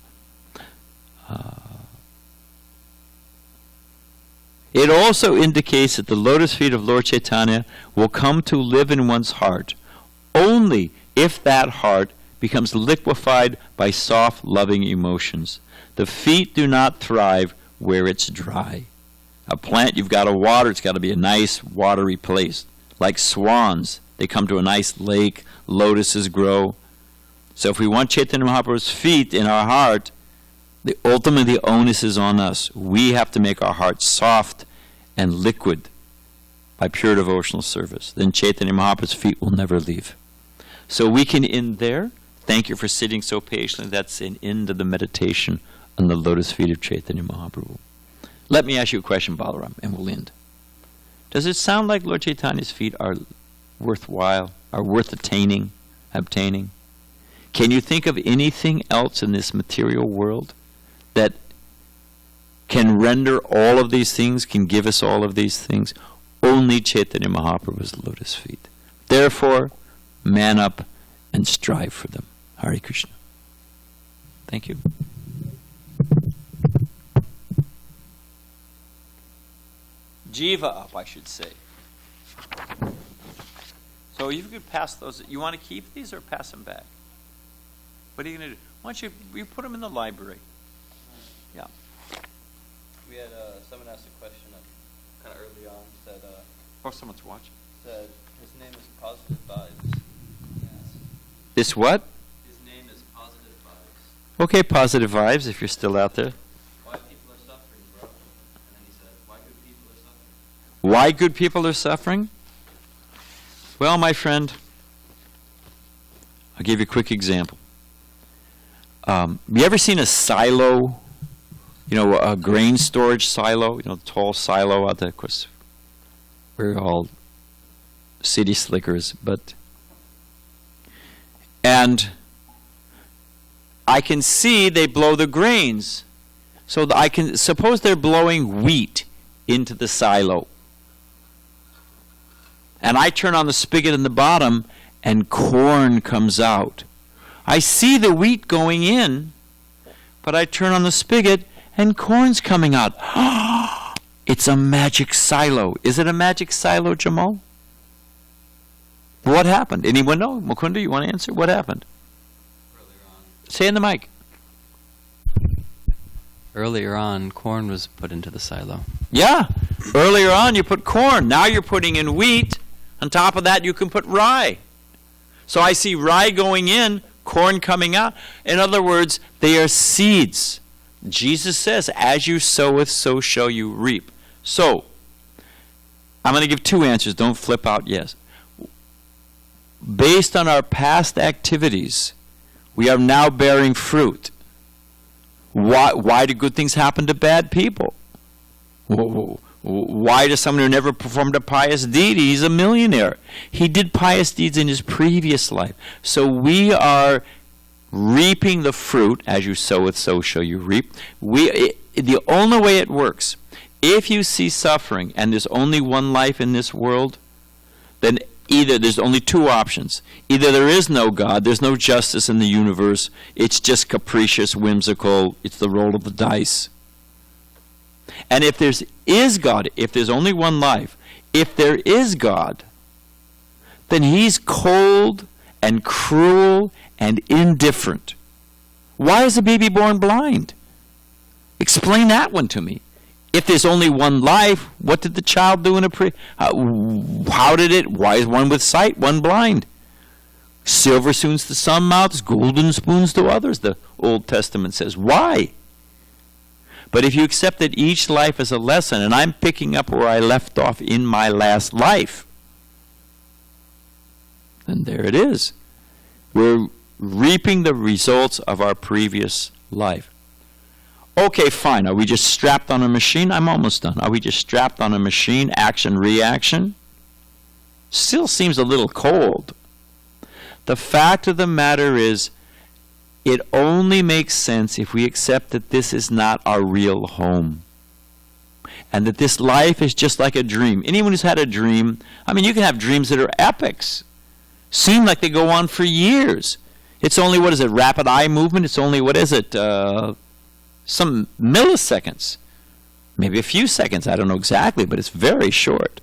It also indicates that the lotus feet of Lord Chaitanya will come to live in one's heart only if that heart becomes liquefied by soft, loving emotions. The feet do not thrive where it's dry. A plant, you've got to water, it's got to be a nice, watery place. Like swans, they come to a nice lake, lotuses grow. So if we want Chaitanya Mahaprabhu's feet in our heart, ultimately the onus is on us. We have to make our heart soft and liquid by pure devotional service. Then Chaitanya Mahaprabhu's feet will never leave. So we can end there. Thank you for sitting so patiently. That's an end of the meditation on the lotus feet of Chaitanya Mahaprabhu. Let me ask you a question, Balaram, and we'll end. Does it sound like Lord Chaitanya's feet are worthwhile, are worth obtaining? Can you think of anything else in this material world that can render all of these things, can give us all of these things? Only Chaitanya Mahaprabhu's lotus feet. Therefore, man up and strive for them. Hare Krishna. Thank you. Jiva up, I should say. So you could pass those. You want to keep these or pass them back? What are you going to do? Why don't you put them in the library? Yeah. We had someone asked a question kind of early on. Said, someone's watching. Said his name is Positive Vibes. Yes. This what? His name is Positive Vibes. Okay, Positive Vibes, if you're still out there. Why people are suffering, bro? And then he said, why good people are suffering? Why good people are suffering? Well, my friend, I'll give you a quick example. You ever seen a silo? You know, a grain storage silo? You know, the tall silo out there. Of course, we're all city slickers, and I can see they blow the grains. So I can suppose they're blowing wheat into the silo. And I turn on the spigot in the bottom, and corn comes out. I see the wheat going in, but I turn on the spigot, and corn's coming out. It's a magic silo. Is it a magic silo, Jamal? What happened? Anyone know? Mukunda, you want to answer? What happened? Earlier on. Say in the mic. Earlier on, corn was put into the silo. Yeah. Earlier on, you put corn. Now you're putting in wheat. On top of that, you can put rye. So I see rye going in, corn coming out. In other words, they are seeds. Jesus says, as you soweth, so shall you reap. So, I'm going to give two answers. Don't flip out yes. Based on our past activities, we are now bearing fruit. Why do good things happen to bad people? Why does someone who never performed a pious deed, he's a millionaire? He did pious deeds in his previous life. So we are reaping the fruit, as you soweth, so shall you reap. The only way it works, if you see suffering and there's only one life in this world, then either there's only two options. Either there is no God, there's no justice in the universe, it's just capricious, whimsical, it's the roll of the dice. And if there is God, if there's only one life, if there is God, then he's cold and cruel and indifferent. Why is a baby born blind? Explain that one to me. If there's only one life, what did the child do in why is one with sight, one blind? Silver spoons to some mouths, golden spoons to others, the Old Testament says. Why? But if you accept that each life is a lesson, and I'm picking up where I left off in my last life, then there it is. We're reaping the results of our previous life. Okay, fine. Are we just strapped on a machine? I'm almost done. Are we just strapped on a machine, action, reaction? Still seems a little cold. The fact of the matter is, it only makes sense if we accept that this is not our real home. And that this life is just like a dream. Anyone who's had a dream, I mean, you can have dreams that are epics. Seem like they go on for years. It's only, what is it, rapid eye movement? It's only, what is it, some milliseconds. Maybe a few seconds, I don't know exactly, but it's very short.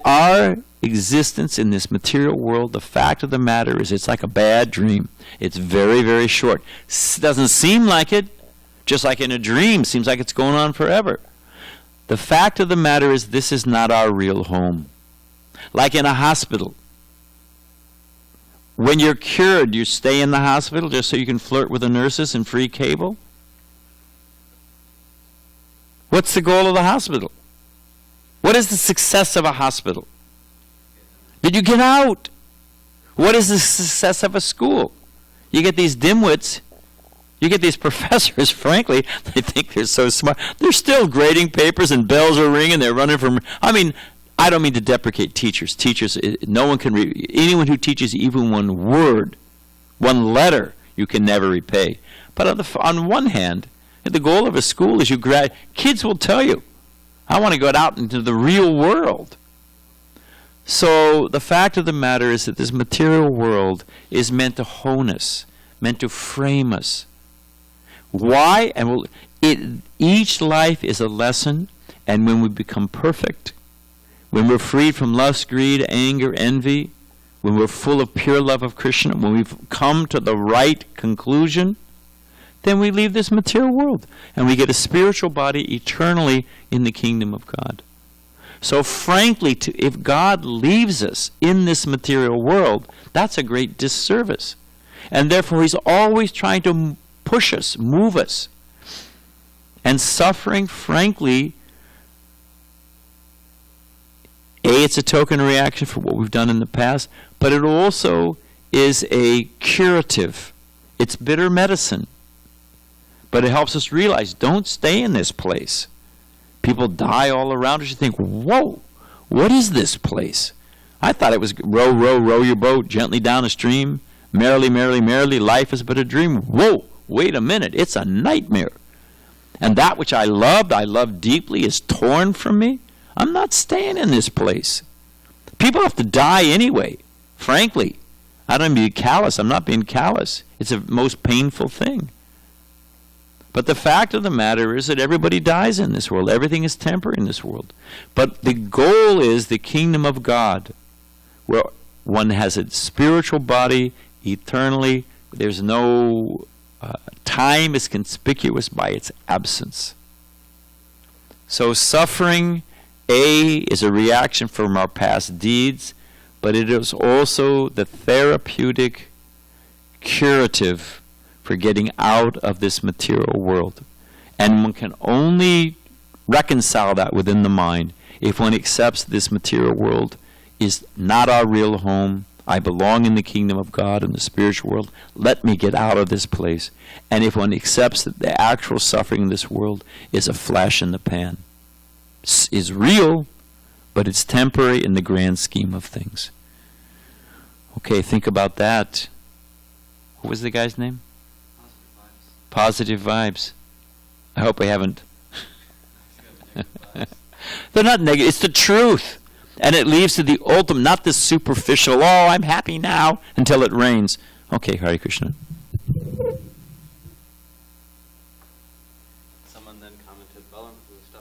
Our existence in this material world, the fact of the matter is it's like a bad dream. It's very, very short. Doesn't seem like it, just like in a dream, seems like it's going on forever. The fact of the matter is this is not our real home. Like in a hospital. When you're cured, you stay in the hospital just so you can flirt with the nurses and free cable? What's the goal of the hospital? What is the success of a hospital? Did you get out? What is the success of a school? You get these dimwits. You get these professors, frankly, they think they're so smart. They're still grading papers and bells are ringing. They're running from... I mean, I don't mean to deprecate teachers. Teachers, no one can... anyone who teaches even one word, one letter, you can never repay. But on one hand, the goal of a school is you kids will tell you, I want to go out into the real world. So the fact of the matter is that this material world is meant to hone us, meant to frame us. Why? And each life is a lesson, and when we become perfect, when we're freed from lust, greed, anger, envy, when we're full of pure love of Krishna, when we've come to the right conclusion, then we leave this material world, and we get a spiritual body eternally in the kingdom of God. So frankly, if God leaves us in this material world, that's a great disservice. And therefore, he's always trying to push us, move us. And suffering, frankly, it's a token reaction for what we've done in the past, but it also is a curative. It's bitter medicine. But it helps us realize, don't stay in this place. People die all around us. You think, whoa, what is this place? I thought it was row, row, row your boat gently down a stream. Merrily, merrily, merrily, life is but a dream. Whoa, wait a minute, it's a nightmare. And that which I loved deeply, is torn from me. I'm not staying in this place. People have to die anyway, frankly. I don't mean to be callous. I'm not being callous. It's a most painful thing. But the fact of the matter is that everybody dies in this world. Everything is temporary in this world. But the goal is the kingdom of God, where one has a spiritual body eternally. There's no... time is conspicuous by its absence. So suffering, is a reaction from our past deeds, but it is also the therapeutic curative for getting out of this material world. And one can only reconcile that within the mind if one accepts this material world is not our real home. I belong in the kingdom of God, in the spiritual world. Let me get out of this place. And if one accepts that the actual suffering in this world is a flash in the pan, is real, but it's temporary in the grand scheme of things. Okay, think about that. What was the guy's name? Positive vibes. I hope I haven't. They're not negative. It's the truth. And it leads to the ultimate, not this superficial, oh, I'm happy now, until it rains. Okay, Hare Krishna.